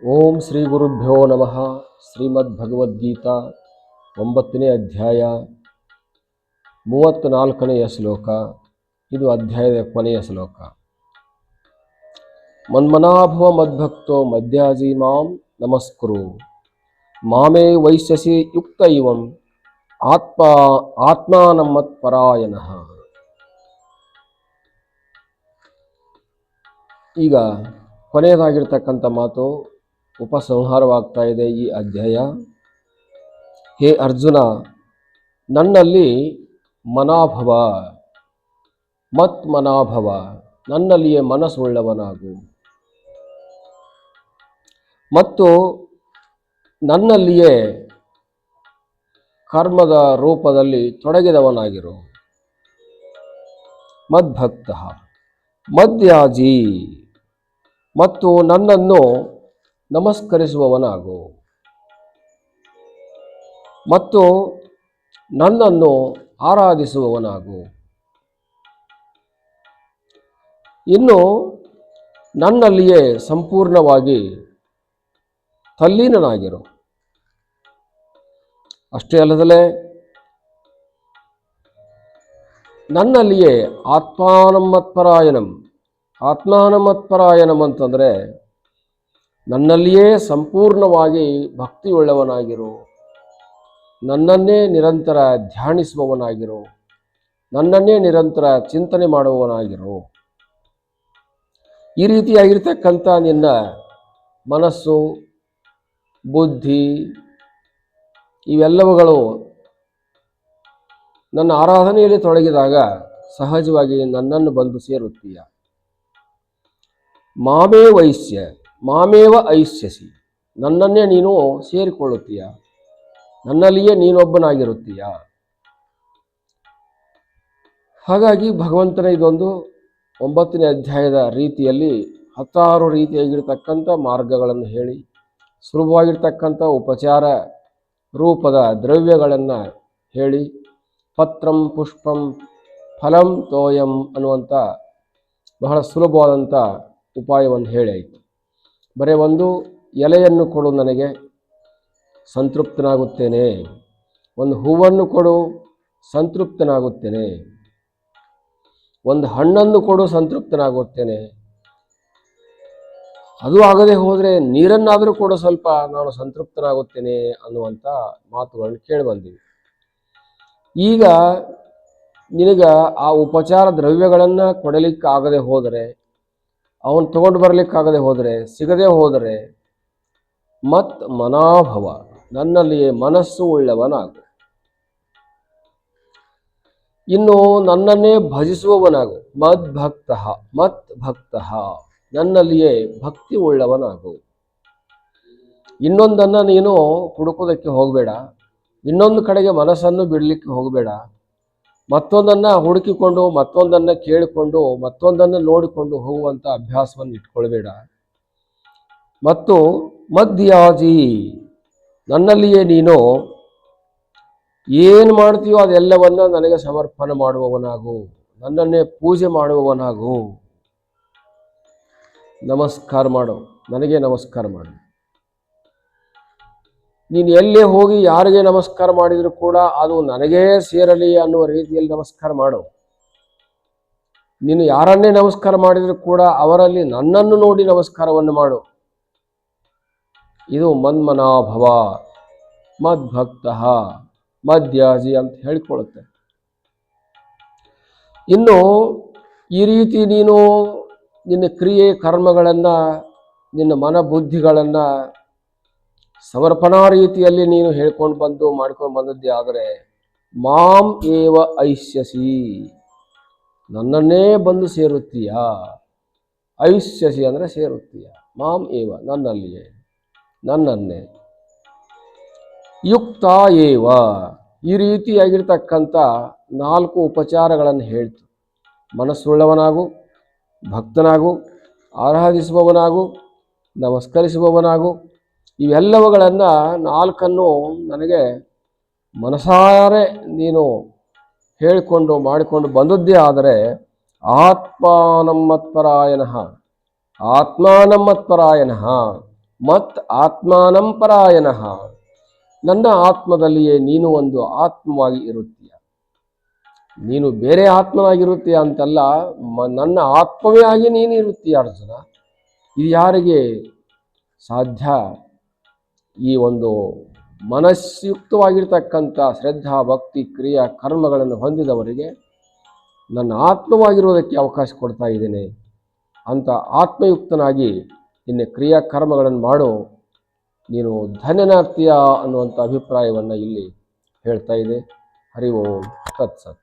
ಓಂ ಶ್ರೀ ಗುರುಭ್ಯೋ ನಮಃ. ಶ್ರೀಮದ್ ಭಗವದ್ಗೀತಾ 9ನೇ ಅಧ್ಯಾಯ 34ನೆಯ ಶ್ಲೋಕ. ಇದು ಅಧ್ಯಾಯದ ಕೊನೆಯ ಶ್ಲೋಕ. ಮನ್ಮನಾಭವ ಮದ್ಭಕ್ತೋ ಮಧ್ಯಾಜಿ ಮಾಂ ನಮಸ್ಕುರು ಮಾಮೇ ವೈಶ್ಯಸಿ ಯುಕ್ತ ಇವಂ ಆತ್ಮಾನಮತ್ಪರಾಯಣಃ. ಈಗ ಕೊನೆಯದಾಗಿರ್ತಕ್ಕಂಥ ಮಾತು ಉಪಸಂಹಾರವಾಗ್ತಾ ಇದೆ ಈ ಅಧ್ಯಾಯ. ಹೇ ಅರ್ಜುನ, ನನ್ನಲ್ಲಿ ಮನಾಭವ ಮನಾಭವ, ನನ್ನಲ್ಲಿಯೇ ಮನಸ್ಸುಳ್ಳವನಾಗು ಮತ್ತು ನನ್ನಲ್ಲಿಯೇ ಕರ್ಮದ ರೂಪದಲ್ಲಿ ತೊಡಗಿದವನಾಗಿರು. ಮದ್ಭಕ್ತ ಮದ್ಯಾಜಿ, ಮತ್ತು ನನ್ನನ್ನು ನಮಸ್ಕರಿಸುವವನಾಗು ಮತ್ತು ನನ್ನನ್ನು ಆರಾಧಿಸುವವನಾಗು. ಇನ್ನು ನನ್ನಲ್ಲಿಯೇ ಸಂಪೂರ್ಣವಾಗಿ ತಲ್ಲೀನನಾಗಿರು. ಅಷ್ಟೇ ಅಲ್ಲದಲೇ ನನ್ನಲ್ಲಿಯೇ ಆತ್ಮಾನಮತ್ಪರಾಯಣಂ ಅಂತಂದರೆ ನನ್ನಲ್ಲಿಯೇ ಸಂಪೂರ್ಣವಾಗಿ ಭಕ್ತಿಯುಳ್ಳವನಾಗಿರು, ನನ್ನನ್ನೇ ನಿರಂತರ ಧ್ಯಾನಿಸುವವನಾಗಿರು, ನನ್ನನ್ನೇ ನಿರಂತರ ಚಿಂತನೆ ಮಾಡುವವನಾಗಿರು. ಈ ರೀತಿಯಾಗಿರ್ತಕ್ಕಂಥ ನಿನ್ನ ಮನಸ್ಸು, ಬುದ್ಧಿ ಇವೆಲ್ಲವುಗಳು ನನ್ನ ಆರಾಧನೆಯಲ್ಲಿ ತೊಡಗಿದಾಗ ಸಹಜವಾಗಿ ನನ್ನನ್ನು ಬಂದು ಸೇರುತ್ತೀಯ. ಮಾಮೇವ ಐಷ್ಯಸಿ, ನನ್ನನ್ನೇ ನೀನು ಸೇರಿಕೊಳ್ಳುತ್ತೀಯ, ನನ್ನಲ್ಲಿಯೇ ನೀನೊಬ್ಬನಾಗಿರುತ್ತೀಯ. ಹಾಗಾಗಿ ಭಗವಂತನ ಇದೊಂದು 9ನೇ ಅಧ್ಯಾಯದ ರೀತಿಯಲ್ಲಿ 16 ರೀತಿಯಾಗಿರ್ತಕ್ಕಂಥ ಮಾರ್ಗಗಳನ್ನು ಹೇಳಿ, ಸುಲಭವಾಗಿರ್ತಕ್ಕಂಥ ಉಪಚಾರ ರೂಪದ ದ್ರವ್ಯಗಳನ್ನು ಹೇಳಿ, ಪತ್ರಂ ಪುಷ್ಪಂ ಫಲಂ ತೋಯಂ ಅನ್ನುವಂಥ ಬಹಳ ಸುಲಭವಾದಂಥ ಉಪಾಯವನ್ನು ಹೇಳಾಯಿತು. ಬರೀ ಒಂದು ಎಲೆಯನ್ನು ಕೊಡು, ನನಗೆ ಸಂತೃಪ್ತನಾಗುತ್ತೇನೆ. ಒಂದು ಹೂವನ್ನು ಕೊಡು, ಸಂತೃಪ್ತನಾಗುತ್ತೇನೆ. ಒಂದು ಹಣ್ಣನ್ನು ಕೊಡು, ಸಂತೃಪ್ತನಾಗುತ್ತೇನೆ. ಅದು ಆಗದೆ ಹೋದರೆ ನೀರನ್ನಾದರೂ ಕೊಡು, ಸ್ವಲ್ಪ ನಾನು ಸಂತೃಪ್ತನಾಗುತ್ತೇನೆ ಅನ್ನುವಂಥ ಮಾತುಗಳನ್ನು ಕೇಳಿ ಬಂದೀವಿ. ಈಗ ನಿನಗೆ ಆ ಉಪಚಾರ ದ್ರವ್ಯಗಳನ್ನು ಕೊಡಲಿಕ್ಕೆ ಆಗದೆ ಹೋದರೆ, ಅವನು ತಗೊಂಡು ಬರಲಿಕ್ಕಾಗದೆ ಹೋದರೆ, ಸಿಗದೆ ಹೋದರೆ, ಮನಾಭವ, ನನ್ನಲ್ಲಿಯೇ ಮನಸ್ಸು ಉಳ್ಳವನಾಗು. ಇನ್ನು ನನ್ನನ್ನೇ ಭಜಿಸುವವನಾಗು. ಮದ್ಭಕ್ತ, ನನ್ನಲ್ಲಿಯೇ ಭಕ್ತಿ ಉಳ್ಳವನಾಗು. ಇನ್ನೊಂದನ್ನು ನೀನು ಹುಡುಕೋದಕ್ಕೆ ಹೋಗಬೇಡ, ಇನ್ನೊಂದು ಕಡೆಗೆ ಮನಸ್ಸನ್ನು ಬಿಡಲಿಕ್ಕೆ ಹೋಗಬೇಡ, ಮತ್ತೊಂದನ್ನು ಹುಡುಕಿಕೊಂಡು, ಮತ್ತೊಂದನ್ನು ಕೇಳಿಕೊಂಡು, ಮತ್ತೊಂದನ್ನು ನೋಡಿಕೊಂಡು ಹೋಗುವಂಥ ಅಭ್ಯಾಸವನ್ನು ಇಟ್ಕೊಳ್ಬೇಡ. ಮತ್ತು ಮದ್ಯಾಜಿ, ನನ್ನಲ್ಲಿಯೇ ನೀನು ಏನು ಮಾಡ್ತೀಯೋ ಅದೆಲ್ಲವನ್ನ ನನಗೆ ಸಮರ್ಪಣೆ ಮಾಡುವವನಾಗು, ನನ್ನನ್ನೇ ಪೂಜೆ ಮಾಡುವವನಾಗು. ನಮಸ್ಕಾರ ಮಾಡು, ನನಗೆ ನಮಸ್ಕಾರ ಮಾಡು. ನೀನು ಎಲ್ಲೇ ಹೋಗಿ ಯಾರಿಗೆ ನಮಸ್ಕಾರ ಮಾಡಿದರೂ ಕೂಡ ಅದು ನನಗೇ ಸೇರಲಿ ಅನ್ನುವ ರೀತಿಯಲ್ಲಿ ನಮಸ್ಕಾರ ಮಾಡು. ನೀನು ಯಾರನ್ನೇ ನಮಸ್ಕಾರ ಮಾಡಿದರೂ ಕೂಡ ಅವರಲ್ಲಿ ನನ್ನನ್ನು ನೋಡಿ ನಮಸ್ಕಾರವನ್ನು ಮಾಡು. ಇದು ಮನ್ಮನಾಭವ ಮದ್ಭಕ್ತ ಮದ್ಯಾಜಿ ಅಂತ ಹೇಳಿಕೊಳ್ಳುತ್ತೆ. ಇನ್ನು ಈ ರೀತಿ ನೀನು ನಿನ್ನ ಕ್ರಿಯೆ ಕರ್ಮಗಳನ್ನು, ನಿನ್ನ ಮನಬುದ್ಧಿಗಳನ್ನು ಸಮರ್ಪಣಾ ರೀತಿಯಲ್ಲಿ ನೀನು ಹೇಳ್ಕೊಂಡು ಬಂದು ಮಾಡ್ಕೊಂಡು ಬಂದದ್ದೇ ಆದರೆ ಮಾಂ ಏವ ಐಷ್ಯಸಿ, ನನ್ನನ್ನೇ ಬಂದು ಸೇರುತ್ತೀಯ. ಐಷ್ಯಸಿ ಅಂದರೆ ಸೇರುತ್ತೀಯ. ಮಾಂ ಏವ, ನನ್ನಲ್ಲಿಯೇ, ನನ್ನನ್ನೇ. ಯುಕ್ತ ಏವ, ಈ ರೀತಿಯಾಗಿರ್ತಕ್ಕಂಥ 4 ಉಪಚಾರಗಳನ್ನು ಹೇಳ್ತು. ಮನಸ್ಸುಳ್ಳವನಾಗು, ಭಕ್ತನಾಗು, ಆರಾಧಿಸುವವನಾಗು, ನಮಸ್ಕರಿಸುವವನಾಗು. ಇವೆಲ್ಲವುಗಳನ್ನು 4 ನನಗೆ ಮನಸಾರೆ ನೀನು ಹೇಳಿಕೊಂಡು ಮಾಡಿಕೊಂಡು ಬಂದದ್ದೇ ಆದರೆ ಆತ್ಮಾನಮತ್ಪರಾಯಣ, ಮತ್ ಆತ್ಮಾನಂ ಪರಾಯಣಃ, ನನ್ನ ಆತ್ಮದಲ್ಲಿಯೇ ನೀನು ಒಂದು ಆತ್ಮವಾಗಿ ಇರುತ್ತೀಯ. ನೀನು ಬೇರೆ ಆತ್ಮನಾಗಿರುತ್ತೀಯ ಅಂತಲ್ಲ, ನನ್ನ ಆತ್ಮವೇ ಆಗಿ ನೀನು ಇರುತ್ತೀಯ ಅರ್ಜುನ. ಇದು ಯಾರಿಗೆ ಸಾಧ್ಯ? ಈ ಒಂದು ಮನಸ್ಸುಯುಕ್ತವಾಗಿರ್ತಕ್ಕಂಥ ಶ್ರದ್ಧಾ ಭಕ್ತಿ ಕ್ರಿಯಾ ಕರ್ಮಗಳನ್ನು ಹೊಂದಿದವರಿಗೆ ನನ್ನ ಆತ್ಮವಾಗಿರುವುದಕ್ಕೆ ಅವಕಾಶ ಕೊಡ್ತಾ ಇದ್ದೇನೆ ಅಂತ ಆತ್ಮಯುಕ್ತನಾಗಿ ನಿನ್ನ ಕ್ರಿಯಾ ಕರ್ಮಗಳನ್ನು ಮಾಡೋ, ನೀನು ಧನ್ಯನಾಗ್ತೀಯ ಅನ್ನುವಂಥ ಅಭಿಪ್ರಾಯವನ್ನು ಇಲ್ಲಿ ಹೇಳ್ತಾ ಇದೆ. ಹರಿ ಓಂ ತತ್ಸತ್.